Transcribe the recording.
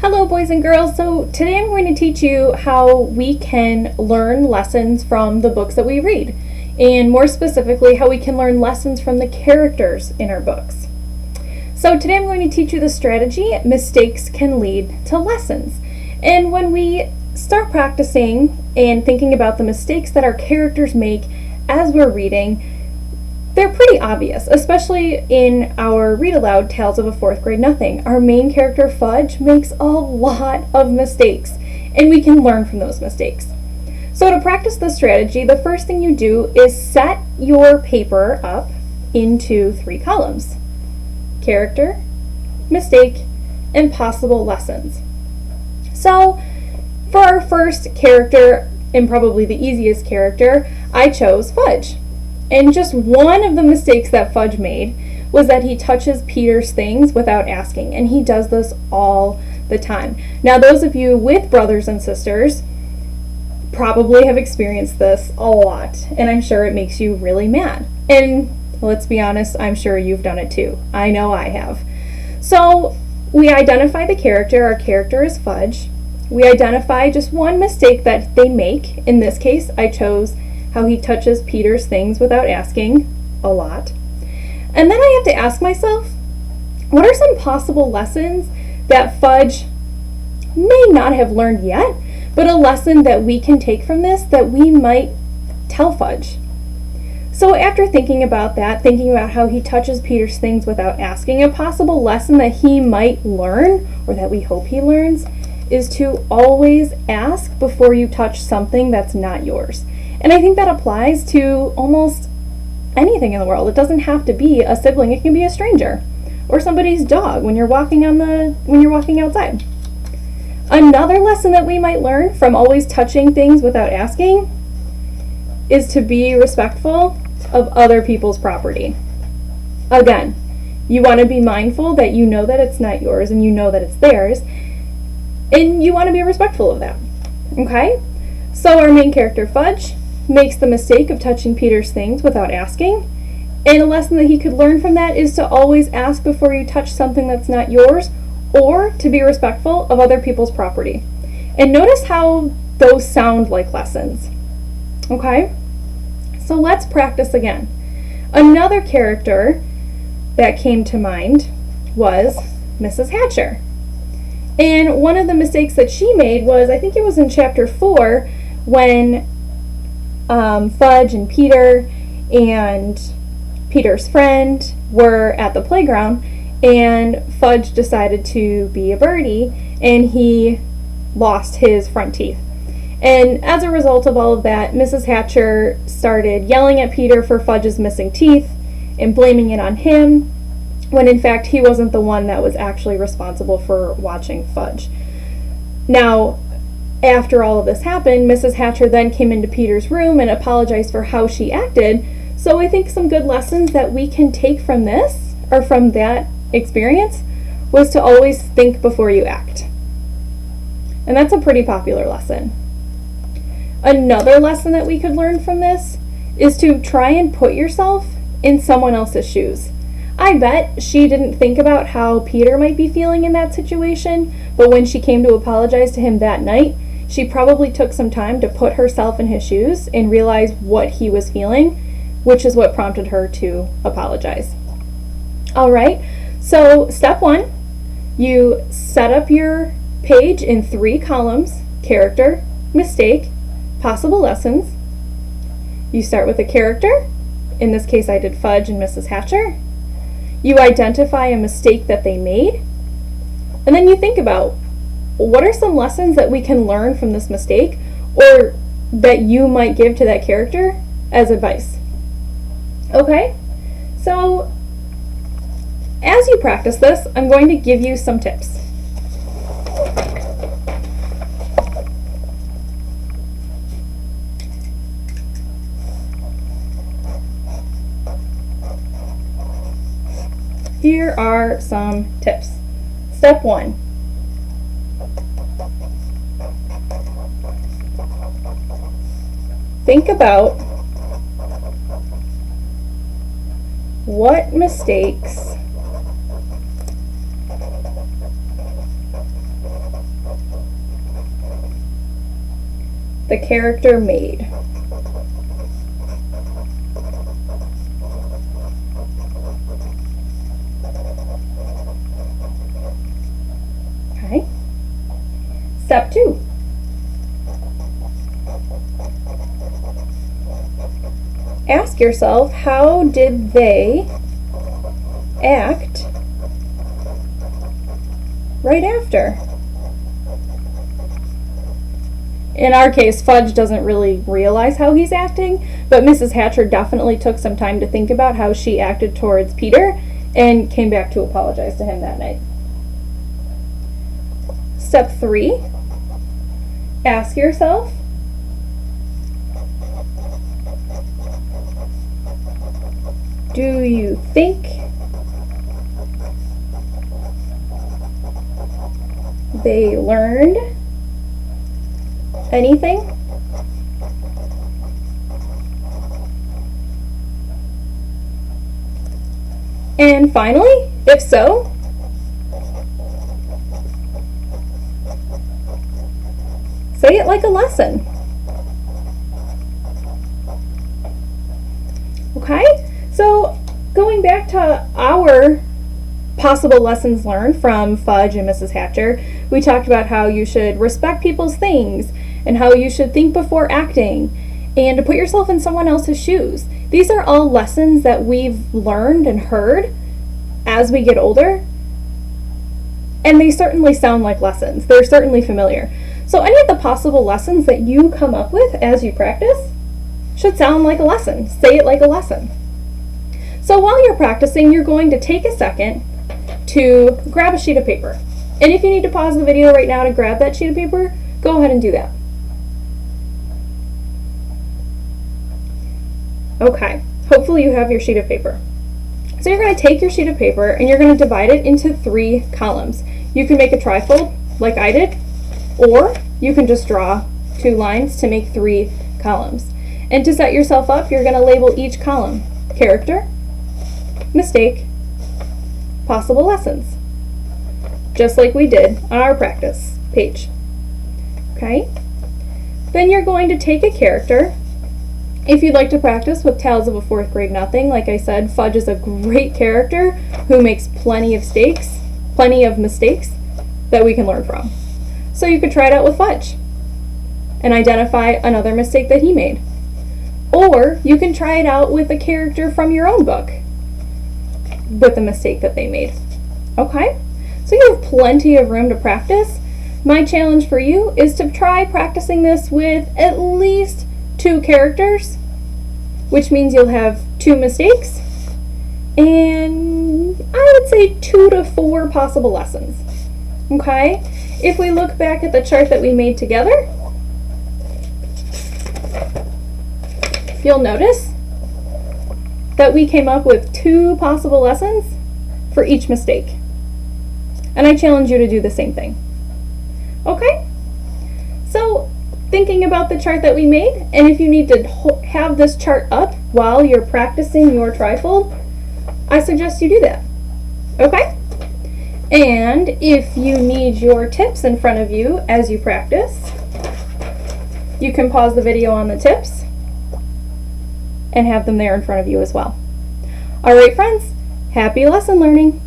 Hello boys and girls, so today I'm going to teach you how we can learn lessons from the books that we read, and more specifically how we can learn lessons from the characters in our books. So today I'm going to teach you the strategy, mistakes can lead to lessons. And when we start practicing and thinking about the mistakes that our characters make as we're reading, they're pretty obvious, especially in our read aloud Tales of a Fourth Grade Nothing. Our main character, Fudge, makes a lot of mistakes, and we can learn from those mistakes. So to practice this strategy, the first thing you do is set your paper up into 3 columns: character, mistake, and possible lessons. So for our first character, and probably the easiest character, I chose Fudge. And just one of the mistakes that Fudge made was that he touches Peter's things without asking, and he does this all the time. Now, those of you with brothers and sisters probably have experienced this a lot, and I'm sure it makes you really mad. And let's be honest, I'm sure you've done it too. I know I have. So we identify the character. Our character is Fudge. We identify just one mistake that they make. In this case, I chose how he touches Peter's things without asking a lot. And then I have to ask myself, what are some possible lessons that Fudge may not have learned yet, but a lesson that we can take from this that we might tell Fudge? So after thinking about that, thinking about how he touches Peter's things without asking, a possible lesson that he might learn, or that we hope he learns, is to always ask before you touch something that's not yours. And I think that applies to almost anything in the world. It doesn't have to be a sibling. It can be a stranger or somebody's dog when you're walking outside. Another lesson that we might learn from always touching things without asking is to be respectful of other people's property. Again, you want to be mindful that you know that it's not yours and you know that it's theirs, and you want to be respectful of that. Okay? So our main character, Fudge, makes the mistake of touching Peter's things without asking. And a lesson that he could learn from that is to always ask before you touch something that's not yours, or to be respectful of other people's property. And notice how those sound like lessons. Okay? So let's practice again. Another character that came to mind was Mrs. Hatcher. And one of the mistakes that she made was, I think it was in chapter 4, when Fudge and Peter and Peter's friend were at the playground, and Fudge decided to be a birdie, and he lost his front teeth. And as a result of all of that, Mrs. Hatcher started yelling at Peter for Fudge's missing teeth and blaming it on him, when in fact he wasn't the one that was actually responsible for watching Fudge. Now, after all of this happened, Mrs. Hatcher then came into Peter's room and apologized for how she acted. So I think some good lessons that we can take from this, or from that experience, was to always think before you act. And that's a pretty popular lesson. Another lesson that we could learn from this is to try and put yourself in someone else's shoes. I bet she didn't think about how Peter might be feeling in that situation, but when she came to apologize to him that night, she probably took some time to put herself in his shoes and realize what he was feeling, which is what prompted her to apologize. All right, so step 1, you set up your page in 3 columns: character, mistake, possible lessons. You start with a character. In this case, I did Fudge and Mrs. Hatcher. You identify a mistake that they made, and then you think about, what are some lessons that we can learn from this mistake, or that you might give to that character as advice? Okay? So, as you practice this, I'm going to give you some tips. Here are some tips. Step 1. Think about what mistakes the character made. Okay. Step 2. Ask yourself, how did they act right after? In our case, Fudge doesn't really realize how he's acting, but Mrs. Hatcher definitely took some time to think about how she acted towards Peter and came back to apologize to him that night. Step 3, ask yourself, do you think they learned anything? And finally, if so, say it like a lesson. Okay? So, going back to our possible lessons learned from Fudge and Mrs. Hatcher, we talked about how you should respect people's things and how you should think before acting and to put yourself in someone else's shoes. These are all lessons that we've learned and heard as we get older, and they certainly sound like lessons. They're certainly familiar. So any of the possible lessons that you come up with as you practice should sound like a lesson. Say it like a lesson. So while you're practicing, you're going to take a second to grab a sheet of paper. And if you need to pause the video right now to grab that sheet of paper, go ahead and do that. Okay, hopefully you have your sheet of paper. So you're going to take your sheet of paper and you're going to divide it into 3 columns. You can make a trifold like I did, or you can just draw 2 lines to make 3 columns. And to set yourself up, you're going to label each column character, mistake, possible lessons, just like we did on our practice page. Okay? Then you're going to take a character. If you'd like to practice with Tales of a Fourth Grade Nothing, like I said, Fudge is a great character who makes plenty of mistakes that we can learn from. So you could try it out with Fudge and identify another mistake that he made. Or you can try it out with a character from your own book with a mistake that they made. Okay? So you have plenty of room to practice. My challenge for you is to try practicing this with at least 2 characters, which means you'll have 2 mistakes, and I would say 2 to 4 possible lessons. Okay? If we look back at the chart that we made together, you'll notice that we came up with 2 possible lessons for each mistake. And I challenge you to do the same thing. Okay? So, thinking about the chart that we made, and if you need to have this chart up while you're practicing your trifold, I suggest you do that. Okay? And if you need your tips in front of you as you practice, you can pause the video on the tips and have them there in front of you as well. All right, friends, happy lesson learning.